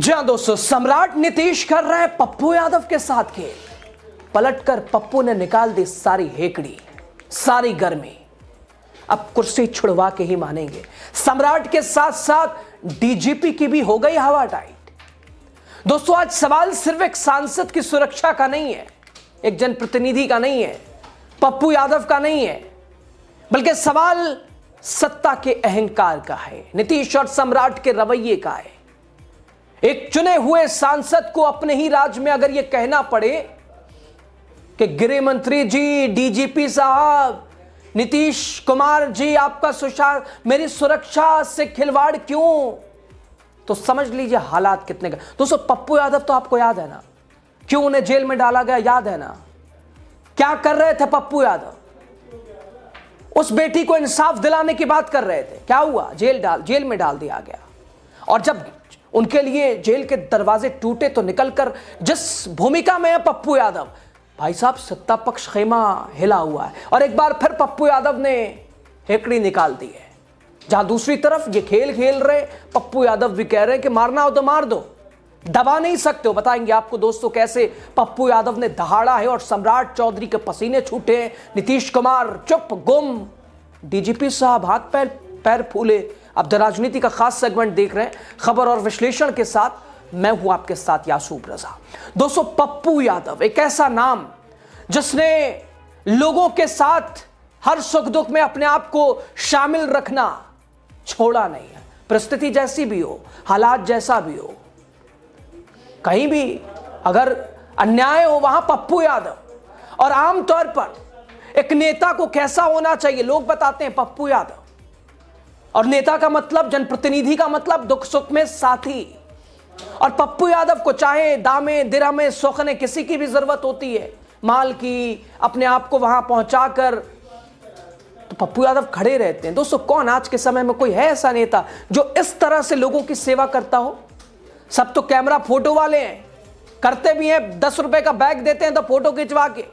जी हां दोस्तों, सम्राट नीतीश कर रहे हैं पप्पू यादव के साथ खेल। पलटकर पप्पू ने निकाल दी सारी हेकड़ी, सारी गर्मी। अब कुर्सी छुड़वा के ही मानेंगे। सम्राट के साथ साथ डीजीपी की भी हो गई हवा टाइट। दोस्तों, आज सवाल सिर्फ एक सांसद की सुरक्षा का नहीं है, एक जनप्रतिनिधि का नहीं है, पप्पू यादव का नहीं है, बल्कि सवाल सत्ता के अहंकार का है, नीतीश और सम्राट के रवैये का है। एक चुने हुए सांसद को अपने ही राज्य में अगर यह कहना पड़े कि गृह मंत्री जी, डीजीपी साहब, नीतीश कुमार जी, आपका मेरी सुरक्षा से खिलवाड़ क्यों, तो समझ लीजिए हालात कितने का। दोस्तों, पप्पू यादव तो आपको याद है ना, क्यों उन्हें जेल में डाला गया, याद है ना? क्या कर रहे थे पप्पू यादव? उस बेटी को इंसाफ दिलाने की बात कर रहे थे। क्या हुआ? जेल में डाल दिया गया। और जब उनके लिए जेल के दरवाजे टूटे तो निकलकर जिस भूमिका में है पप्पू यादव, भाई साहब, सत्ता पक्ष खेमा हिला हुआ है। और एक बार फिर पप्पू यादव ने हेकड़ी निकाल दी है। जहां दूसरी तरफ ये खेल खेल रहे पप्पू यादव भी कह रहे हैं कि मारना हो तो मार दो, दबा नहीं सकते हो। बताएंगे आपको दोस्तों कैसे पप्पू यादव ने दहाड़ा है और सम्राट चौधरी के पसीने छूटे। नीतीश कुमार चुप गुम, डीजीपी साहब हाथ पैर फूले। अब द राजनीति का खास सेगमेंट देख रहे हैं, खबर और विश्लेषण के साथ मैं हूं आपके साथ यासूब रजा। दोस्तों, पप्पू यादव एक ऐसा नाम जिसने लोगों के साथ हर सुख दुख में अपने आप को शामिल रखना छोड़ा नहीं है। परिस्थिति जैसी भी हो, हालात जैसा भी हो, कहीं भी अगर अन्याय हो वहां पप्पू यादव। और आमतौर पर एक नेता को कैसा होना चाहिए लोग बताते हैं, पप्पू यादव। और नेता का मतलब, जनप्रतिनिधि का मतलब दुख सुख में साथी। और पप्पू यादव को चाहे दामे दिरहमे सोखने किसी की भी जरूरत होती है, माल की, अपने आप को वहां पहुंचाकर, तो पप्पू यादव खड़े रहते हैं। दोस्तों, कौन आज के समय में कोई है ऐसा नेता जो इस तरह से लोगों की सेवा करता हो? सब तो कैमरा फोटो वाले हैं, करते भी हैं, 10 रुपए का बैग देते हैं तो फोटो खिंचवा के।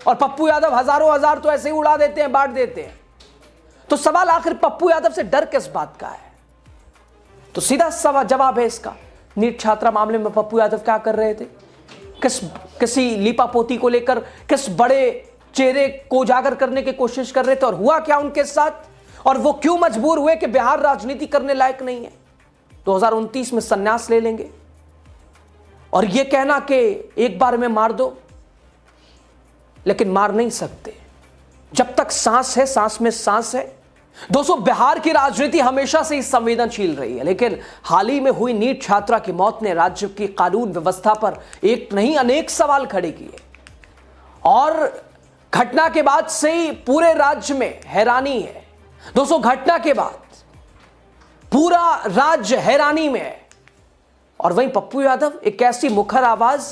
और पप्पू यादव हजारों हजार तो ऐसे ही उड़ा देते हैं, बांट देते हैं। तो सवाल आखिर पप्पू यादव से डर किस बात का है? तो सीधा सवाल जवाब है इसका। नीट छात्रा मामले में पप्पू यादव क्या कर रहे थे? किसी लीपापोती को लेकर किस बड़े चेहरे को उजागर करने की कोशिश कर रहे थे, और हुआ क्या उनके साथ? और वो क्यों मजबूर हुए कि बिहार राजनीति करने लायक नहीं है, 2029 में संन्यास ले लेंगे? और ये कहना कि एक बार में मार दो, लेकिन मार नहीं सकते जब तक सांस है, सांस में सांस है। दोस्तों, बिहार की राजनीति हमेशा से ही संवेदनशील रही है, लेकिन हाल ही में हुई नीट छात्रा की मौत ने राज्य की कानून व्यवस्था पर एक नहीं अनेक सवाल खड़े किए। और घटना के बाद से ही पूरे राज्य में हैरानी है। दोस्तों, घटना के बाद पूरा राज्य हैरानी में है। और वहीं पप्पू यादव एक ऐसी मुखर आवाज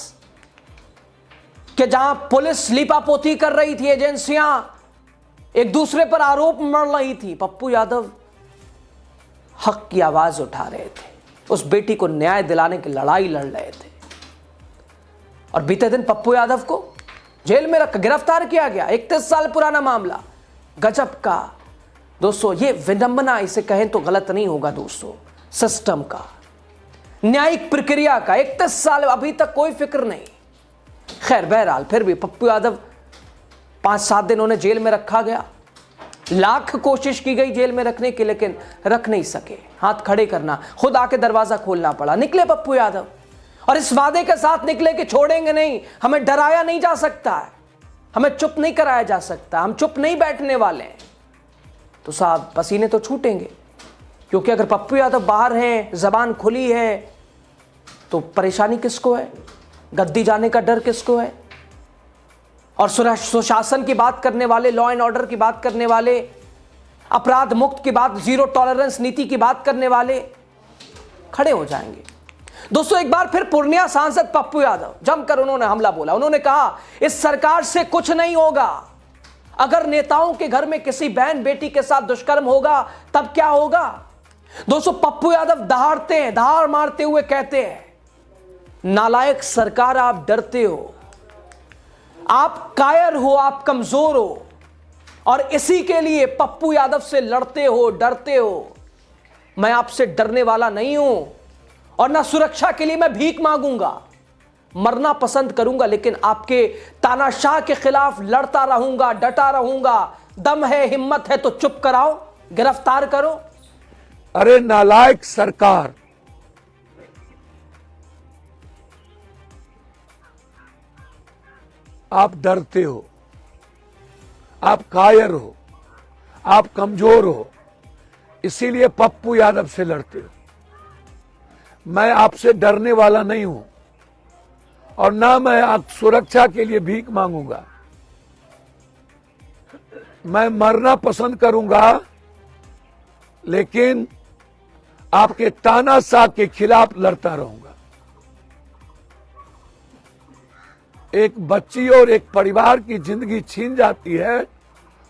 कि जहां पुलिस लीपापोती कर रही थी, एजेंसियां एक दूसरे पर आरोप मढ़ रही थी, पप्पू यादव हक की आवाज उठा रहे थे, उस बेटी को न्याय दिलाने की लड़ाई लड़ रहे थे। और बीते दिन पप्पू यादव को जेल में रख गिरफ्तार किया गया। 31 साल पुराना मामला, गजब का। दोस्तों, ये विडंबना इसे कहें तो गलत नहीं होगा दोस्तों, सिस्टम का, न्यायिक प्रक्रिया का। 31 साल, अभी तक कोई फिक्र नहीं। खैर, बहरहाल फिर भी पप्पू यादव 5-7 दिन उन्हें जेल में रखा गया। लाख कोशिश की गई जेल में रखने की, लेकिन रख नहीं सके। हाथ खड़े करना, खुद आके दरवाजा खोलना पड़ा। निकले पप्पू यादव और इस वादे के साथ निकले कि छोड़ेंगे नहीं, हमें डराया नहीं जा सकता है, हमें चुप नहीं कराया जा सकता, हम चुप नहीं बैठने वाले हैं। तो साहब, पसीने तो छूटेंगे, क्योंकि अगर पप्पू यादव बाहर हैं, जबान खुली है, तो परेशानी किसको है? गद्दी जाने का डर किसको है? और सुशासन की बात करने वाले, लॉ एंड ऑर्डर की बात करने वाले, अपराध मुक्त की बात, जीरो टॉलरेंस नीति की बात करने वाले खड़े हो जाएंगे। दोस्तों, एक बार फिर पूर्णिया सांसद पप्पू यादव जमकर उन्होंने हमला बोला। उन्होंने कहा, इस सरकार से कुछ नहीं होगा। अगर नेताओं के घर में किसी बहन बेटी के साथ दुष्कर्म होगा तब क्या होगा? दोस्तों, पप्पू यादव दहाड़ते हैं, दहाड़ मारते हुए कहते हैं, नालायक सरकार, आप डरते हो, आप कायर हो, आप कमजोर हो, और इसी के लिए पप्पू यादव से लड़ते हो, डरते हो। मैं आपसे डरने वाला नहीं हूं। और ना सुरक्षा के लिए मैं भीख मांगूंगा। मरना पसंद करूंगा, लेकिन आपके तानाशाह के खिलाफ लड़ता रहूंगा, डटा रहूंगा। दम है, हिम्मत है तो चुप कराओ, गिरफ्तार करो। अरे नालायक सरकार, आप डरते हो, आप कायर हो, आप कमजोर हो, इसीलिए पप्पू यादव से लड़ते हो। मैं आपसे डरने वाला नहीं हूं और ना मैं आप सुरक्षा के लिए भीख मांगूंगा। मैं मरना पसंद करूंगा, लेकिन आपके तानाशाह के खिलाफ लड़ता रहूंगा। एक बच्ची और एक परिवार की जिंदगी छीन जाती है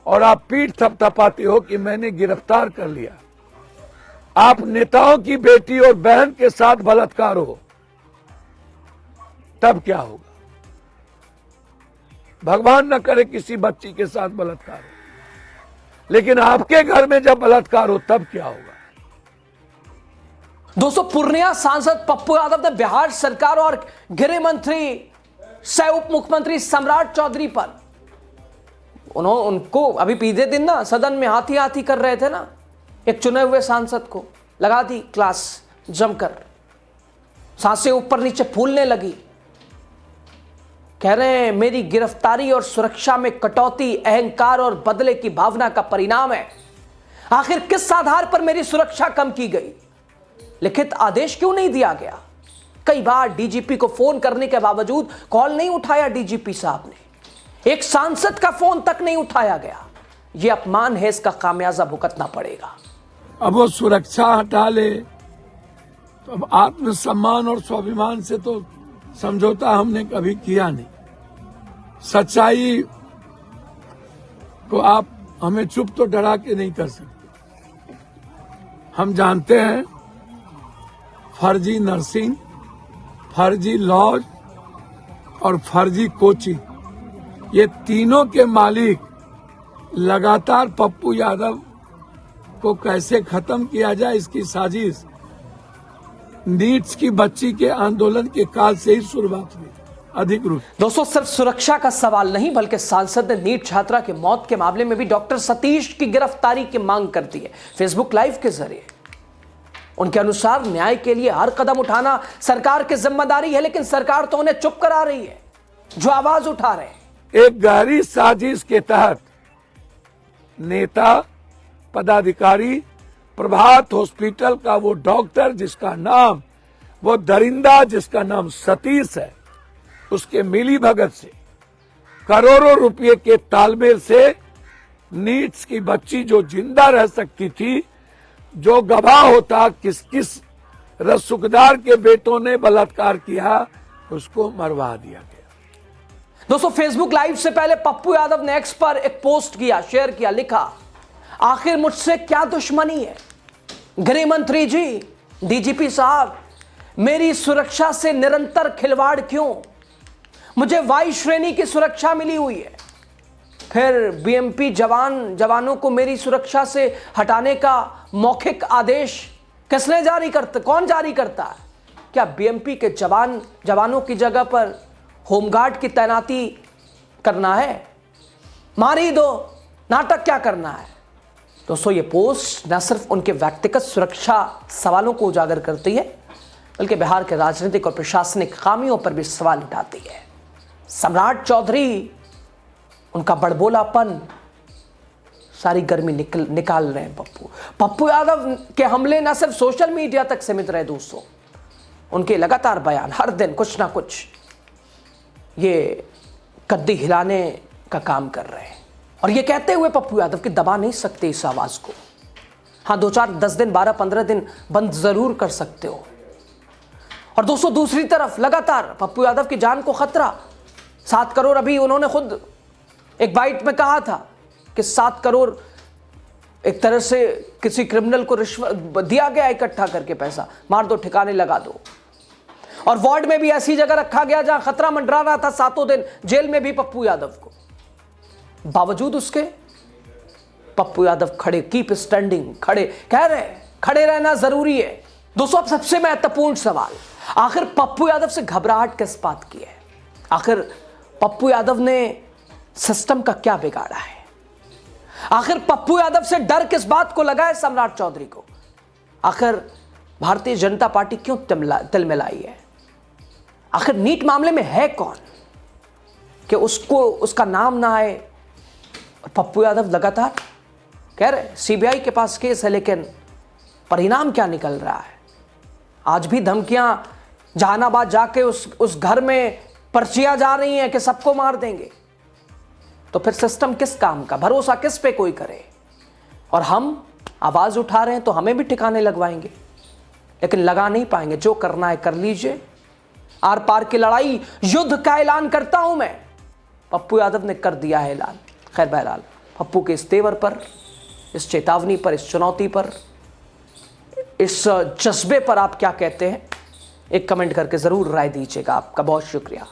और आप पीठ थपथपाते हो कि मैंने गिरफ्तार कर लिया। आप नेताओं की बेटी और बहन के साथ बलात्कार हो, तब क्या होगा? भगवान न करे किसी बच्ची के साथ बलात्कार हो, लेकिन आपके घर में जब बलात्कार हो तब क्या होगा? दोस्तों, पूर्णिया सांसद पप्पू यादव ने बिहार सरकार और गृह मंत्री सह उप मुख्यमंत्री सम्राट चौधरी पर उनको अभी बीते दिन ना सदन में हाथी हाथी कर रहे थे ना, एक चुने हुए सांसद को लगा दी क्लास जमकर, सांसें ऊपर नीचे फूलने लगी। कह रहे हैं मेरी गिरफ्तारी और सुरक्षा में कटौती अहंकार और बदले की भावना का परिणाम है। आखिर किस आधार पर मेरी सुरक्षा कम की गई? लिखित आदेश क्यों नहीं दिया गया? कई बार डीजीपी को फोन करने के बावजूद कॉल नहीं उठाया डीजीपी साहब ने। एक सांसद का फोन तक नहीं उठाया गया। यह अपमान है, इसका खामियाजा भुगतना पड़ेगा। अब वो सुरक्षा हटा ले तो अब आत्मसम्मान और स्वाभिमान से तो समझौता हमने कभी किया नहीं। सच्चाई को आप हमें चुप तो डरा के नहीं कर सकते। हम जानते हैं फर्जी नर्सिंग, फर्जी लॉज और फर्जी कोचिंग, ये तीनों के मालिक लगातार पप्पू यादव को कैसे खत्म किया जाए, इसकी साजिश नीट्स की बच्ची के आंदोलन के काल से ही शुरुआत हुई अधिक रूप। दोस्तों, सिर्फ सुरक्षा का सवाल नहीं, बल्कि सांसद ने नीट छात्रा के मौत के मामले में भी डॉक्टर सतीश की गिरफ्तारी की मांग कर दी है फेसबुक लाइव के जरिए। उनके अनुसार न्याय के लिए हर कदम उठाना सरकार की जिम्मेदारी है, लेकिन सरकार तो उन्हें चुप करा रही है जो आवाज उठा रहे हैं। एक गहरी साजिश के तहत नेता, पदाधिकारी, प्रभात हॉस्पिटल का वो डॉक्टर जिसका नाम, वो दरिंदा जिसका नाम सतीश है, उसके मिली भगत से करोड़ों रुपए के तालमेल से नीट्स की बच्ची जो जिंदा रह सकती थी, जो गवाह होता किस किस रसूखदार के बेटों ने बलात्कार किया, उसको मरवा दिया गया। दोस्तों, फेसबुक लाइव से पहले पप्पू यादव ने एक्स पर एक पोस्ट किया, शेयर किया, लिखा आखिर मुझसे क्या दुश्मनी है? गृह मंत्री जी, डीजीपी साहब, मेरी सुरक्षा से निरंतर खिलवाड़ क्यों? मुझे वायु श्रेणी की सुरक्षा मिली हुई है, फिर बीएमपी जवानों को मेरी सुरक्षा से हटाने का मौखिक आदेश किसने जारी करता? कौन जारी करता है? क्या बीएमपी के जवानों की जगह पर होमगार्ड की तैनाती करना है? मार ही दो, नाटक क्या करना है? दोस्तों, ये पोस्ट न सिर्फ उनके व्यक्तिगत सुरक्षा सवालों को उजागर करती है, बल्कि बिहार के राजनीतिक और प्रशासनिक खामियों पर भी सवाल उठाती है। सम्राट चौधरी, उनका बड़बोलापन, सारी गर्मी निकाल रहे हैं पप्पू यादव के हमले न सिर्फ सोशल मीडिया तक सीमित रहे दोस्तों, उनके लगातार बयान हर दिन कुछ ना कुछ ये गद्दी हिलाने का काम कर रहे हैं। और ये कहते हुए पप्पू यादव कि दबा नहीं सकते इस आवाज को। हाँ, 2-4-10 दिन, 12-15 दिन बंद जरूर कर सकते हो। और दोस्तों, दूसरी तरफ लगातार पप्पू यादव की जान को खतरा। 7 करोड़, अभी उन्होंने खुद एक बाइट में कहा था कि 7 करोड़ एक तरह से किसी क्रिमिनल को रिश्वत दिया गया, इकट्ठा करके पैसा, मार दो, ठिकाने लगा दो। और वार्ड में भी ऐसी जगह रखा गया जहां खतरा मंडरा रहा था, 7 दिन जेल में भी पप्पू यादव को। बावजूद उसके पप्पू यादव खड़े, कीप स्टैंडिंग, खड़े, कह रहे खड़े रहना जरूरी है, दोस्तों, अब सबसे महत्वपूर्ण सवाल, आखिर पप्पू यादव से घबराहट किस बात की है? आखिर पप्पू यादव ने सिस्टम का क्या बिगाड़ा है? आखिर पप्पू यादव से डर किस बात को लगा है सम्राट चौधरी को? आखिर भारतीय जनता पार्टी क्यों तिलमिलाई है? आखिर नीट मामले में है कौन कि उसका नाम ना आए? और पप्पू यादव लगातार कह रहे सीबीआई के पास केस है, लेकिन परिणाम क्या निकल रहा है? आज भी धमकियां जहानाबाद जाके उस घर में पर्चियां जा रही हैं कि सबको मार देंगे। तो फिर सिस्टम किस काम का? भरोसा किस पे कोई करे? और हम आवाज उठा रहे हैं तो हमें भी ठिकाने लगवाएंगे, लेकिन लगा नहीं पाएंगे। जो करना है कर लीजिए। आर पार की लड़ाई, युद्ध का ऐलान करता हूं मैं। पप्पू यादव ने कर दिया है ऐलान। खैर बहरहाल, पप्पू के इस तेवर पर, इस चेतावनी पर, इस चुनौती पर, इस जज्बे पर आप क्या कहते हैं? एक कमेंट करके जरूर राय दीजिएगा। आपका बहुत शुक्रिया।